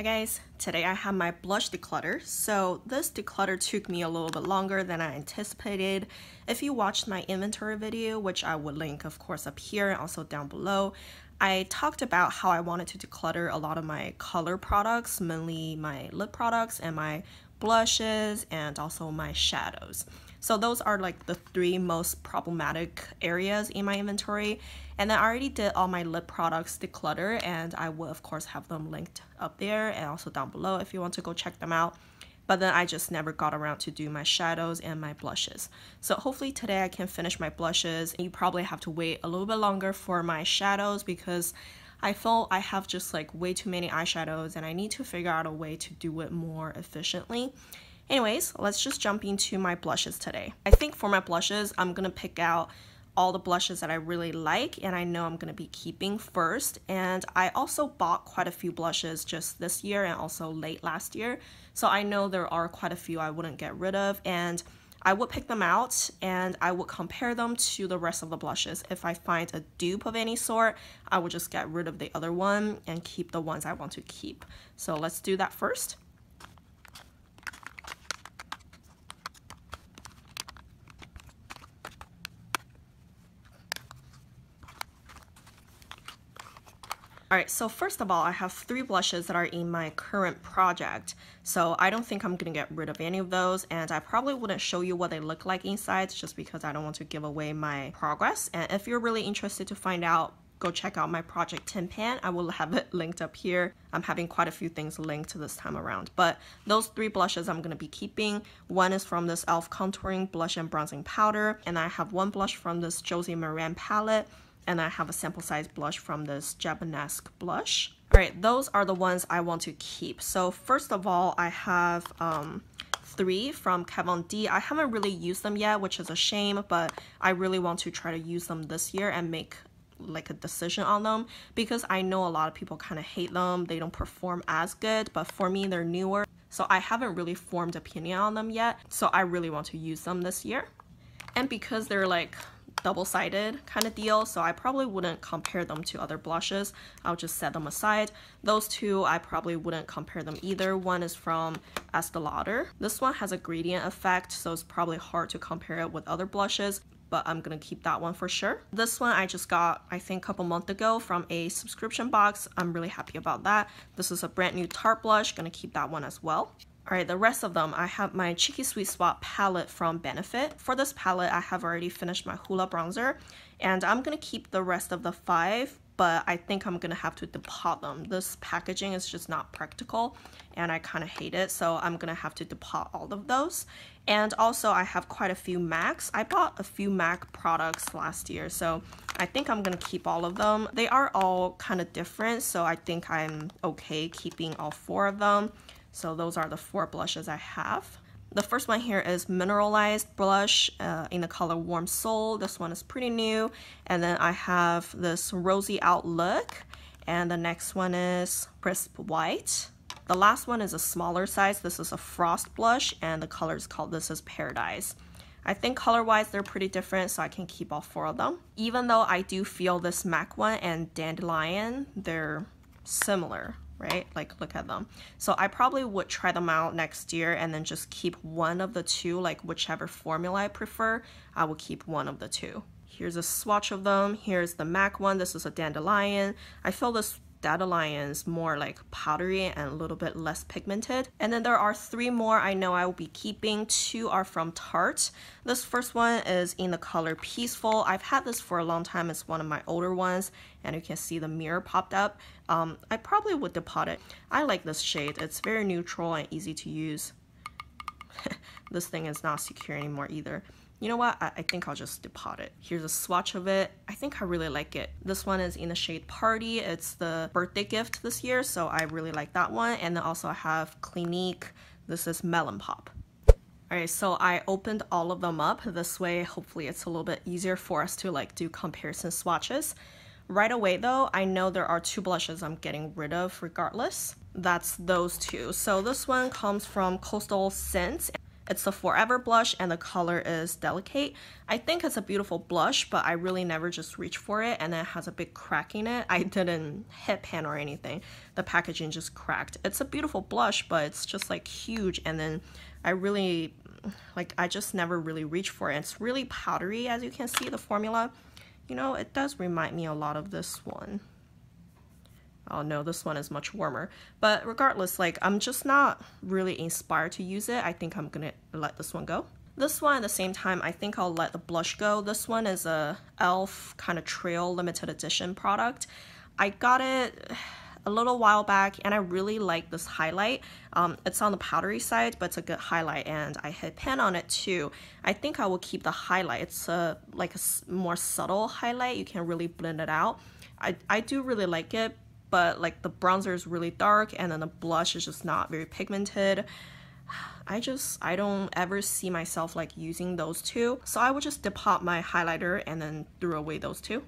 Hi guys, today I have my blush declutter. So this declutter took me a little bit longer than I anticipated. If you watched my inventory video, which I would link of course up here and also down below, I talked about how I wanted to declutter a lot of my color products, mainly my lip products and my blushes and also my shadows. So those are like the three most problematic areas in my inventory. And then I already did all my lip products declutter, and I will of course have them linked up there and also down below if you want to go check them out. But then I just never got around to do my shadows and my blushes. So hopefully today I can finish my blushes. You probably have to wait a little bit longer for my shadows because I feel I have just like way too many eyeshadows and I need to figure out a way to do it more efficiently. Anyways, let's just jump into my blushes today. I think for my blushes, I'm gonna pick out all the blushes that I really like and I know I'm gonna be keeping first. And I also bought quite a few blushes just this year and also late last year. So I know there are quite a few I wouldn't get rid of, and I would pick them out and I would compare them to the rest of the blushes. If I find a dupe of any sort, I would just get rid of the other one and keep the ones I want to keep. So let's do that first. Alright, so first of all, I have three blushes that are in my current project. So I don't think I'm going to get rid of any of those, and I probably wouldn't show you what they look like inside just because I don't want to give away my progress. And if you're really interested to find out, go check out my project Tin Pan. I will have it linked up here. I'm having quite a few things linked this time around. But those three blushes I'm going to be keeping. One is from this e.l.f. Contouring Blush and Bronzing Powder, and I have one blush from this Josie Maran palette. And I have a sample size blush from this Japanese blush. Alright, those are the ones I want to keep. So first of all, I have three from Kat Von D. I haven't really used them yet, which is a shame, but I really want to try to use them this year and make like a decision on them because I know a lot of people kind of hate them. They don't perform as good, but for me, they're newer. So I haven't really formed opinion on them yet. So I really want to use them this year. And because they're like double-sided kind of deal, so I probably wouldn't compare them to other blushes. I'll just set them aside. Those two I probably wouldn't compare them either. One is from Estee Lauder. This one has a gradient effect, so it's probably hard to compare it with other blushes, but I'm gonna keep that one for sure. This one I just got, I think, a couple months ago from a subscription box. I'm really happy about that. This is a brand new Tarte blush, gonna keep that one as well. Alright, the rest of them, I have my Cheeky Sweet Spot palette from Benefit. For this palette, I have already finished my Hoola bronzer, and I'm going to keep the rest of the five, but I think I'm going to have to depot them. This packaging is just not practical, and I kind of hate it, so I'm going to have to depot all of those. And also, I have quite a few MACs. I bought a few MAC products last year, so I think I'm going to keep all of them. They are all kind of different, so I think I'm okay keeping all four of them. So those are the four blushes I have. The first one here is Mineralized blush in the color Warm Soul. This one is pretty new. And then I have this Rosy Outlook. And the next one is Crisp White. The last one is a smaller size. This is a Frost blush, and the color is called This Is Paradise. I think color-wise they're pretty different, so I can keep all four of them. Even though I do feel this MAC one and Dandelion, they're similar. Right? Like, look at them. So I probably would try them out next year and then just keep one of the two, like whichever formula I prefer, I will keep one of the two. Here's a swatch of them. Here's the MAC one. This is a Dandelion. I feel this Dandelion is more like powdery and a little bit less pigmented. And then there are three more I know I will be keeping. Two are from Tarte. This first one is in the color Peaceful. I've had this for a long time. It's one of my older ones, and you can see the mirror popped up. I probably would depot it. I like this shade. It's very neutral and easy to use. This thing is not secure anymore either. You know what? I think I'll just depot it. Here's a swatch of it. I think I really like it. This one is in the shade Party. It's the birthday gift this year, so I really like that one. And then also I have Clinique. This is Melon Pop. Alright, so I opened all of them up. This way, hopefully it's a little bit easier for us to like do comparison swatches. Right away though, I know there are two blushes I'm getting rid of regardless. That's those two. So this one comes from Coastal Scents. It's the Forever blush and the color is Delicate. I think it's a beautiful blush, but I really never just reach for it, and it has a big crack in it. I didn't hit pan or anything. The packaging just cracked. It's a beautiful blush, but it's just like huge, and then I just never really reach for it. It's really powdery, as you can see, the formula. You know, it does remind me a lot of this one. Oh no, this one is much warmer. But regardless, like, I'm just not really inspired to use it. I think I'm gonna let this one go. This one, at the same time, I think I'll let the blush go. This one is a e.l.f. kind of trail limited edition product. I got it a little while back, and I really like this highlight. It's on the powdery side, but it's a good highlight, and I hit pan on it too. I think I will keep the highlight. It's like a more subtle highlight. You can really blend it out. I do really like it, but like the bronzer is really dark, and then the blush is just not very pigmented. I don't ever see myself like using those two, so I would just depot my highlighter and then throw away those two.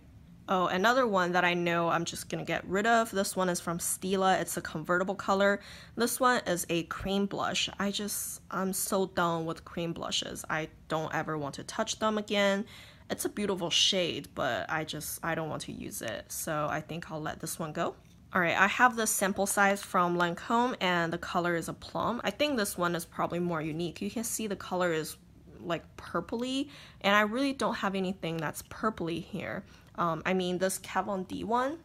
Oh, another one that I know I'm just gonna get rid of. This one is from Stila. It's a convertible color. This one is a cream blush. I'm so done with cream blushes. I don't ever want to touch them again. It's a beautiful shade, but I don't want to use it. So I think I'll let this one go. Alright, I have this sample size from Lancome, and the color is a plum. I think this one is probably more unique. You can see the color is like purpley, and I really don't have anything that's purpley here. I mean, this Kat Von D one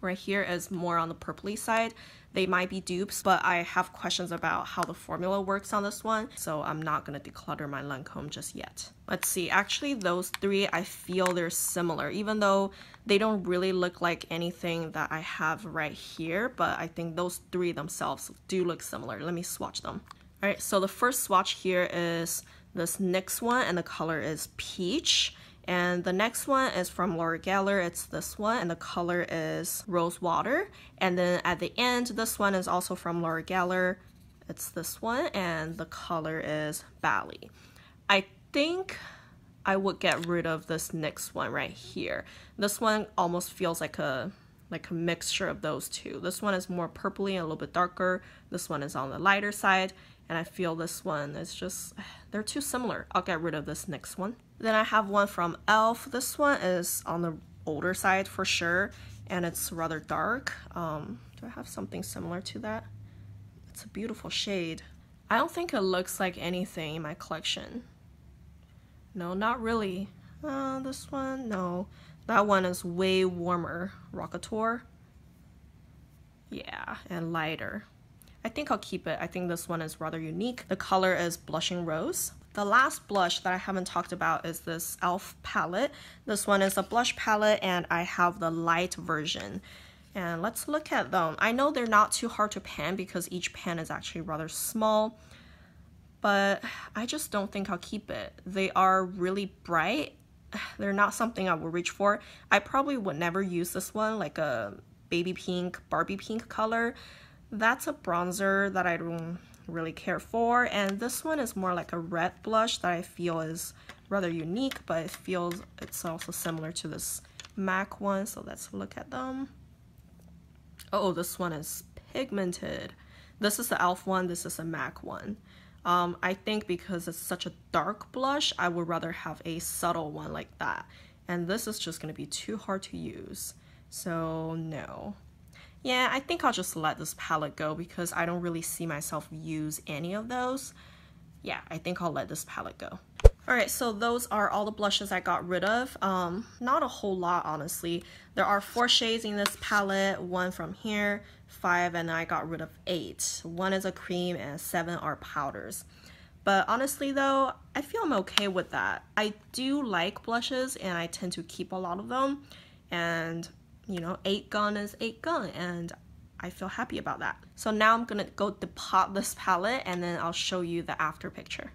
right here is more on the purpley side. They might be dupes, but I have questions about how the formula works on this one, so I'm not gonna declutter my Lancome just yet. Let's see, actually those three, I feel they're similar, even though they don't really look like anything that I have right here, but I think those three themselves do look similar. Let me swatch them. Alright, so the first swatch here is this NYX one, and the color is peach. And the next one is from Laura Geller. It's this one, and the color is Rose Water. And then at the end, this one is also from Laura Geller. It's this one, and the color is Bali. I think I would get rid of this NYX one right here. This one almost feels like a mixture of those two. This one is more purpley and a little bit darker. This one is on the lighter side, and I feel this one is just, they're too similar. I'll get rid of this NYX one. Then I have one from e.l.f. This one is on the older side for sure, and it's rather dark. Do I have something similar to that? It's a beautiful shade. I don't think it looks like anything in my collection. No, not really. This one, no. That one is way warmer. Rockateur. Yeah, and lighter. I think I'll keep it. I think this one is rather unique. The color is Blushing Rose. The last blush that I haven't talked about is this e.l.f. palette. This one is a blush palette, and I have the light version. And let's look at them. I know they're not too hard to pan because each pan is actually rather small, but I just don't think I'll keep it. They are really bright. They're not something I will reach for. I probably would never use this one, like a baby pink, Barbie pink color. That's a bronzer that I don't really care for, and this one is more like a red blush that I feel is rather unique, but it feels it's also similar to this MAC one, so let's look at them. Oh, this one is pigmented. This is the e.l.f. one, this is a MAC one. I think because it's such a dark blush, I would rather have a subtle one like that, and this is just going to be too hard to use, so no. Yeah, I think I'll just let this palette go because I don't really see myself use any of those. Yeah, I think I'll let this palette go. Alright, so those are all the blushes I got rid of. Not a whole lot, honestly. There are 4 shades in this palette, 1 from here, 5, and I got rid of 8. 1 is a cream and 7 are powders. But honestly though, I feel I'm okay with that. I do like blushes and I tend to keep a lot of them. And you know, 8 gun is 8 gun, and I feel happy about that. So now I'm gonna go depot this palette, and then I'll show you the after picture.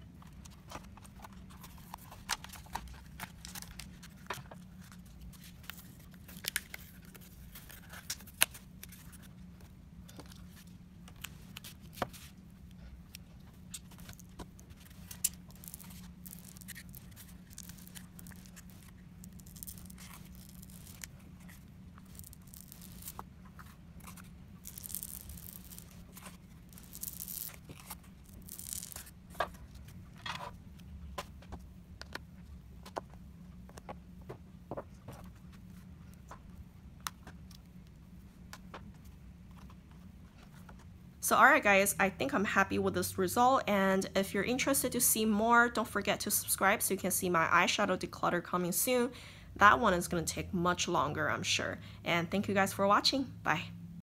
So alright guys, I think I'm happy with this result, and if you're interested to see more, don't forget to subscribe so you can see my eyeshadow declutter coming soon. That one is going to take much longer, I'm sure. And thank you guys for watching. Bye.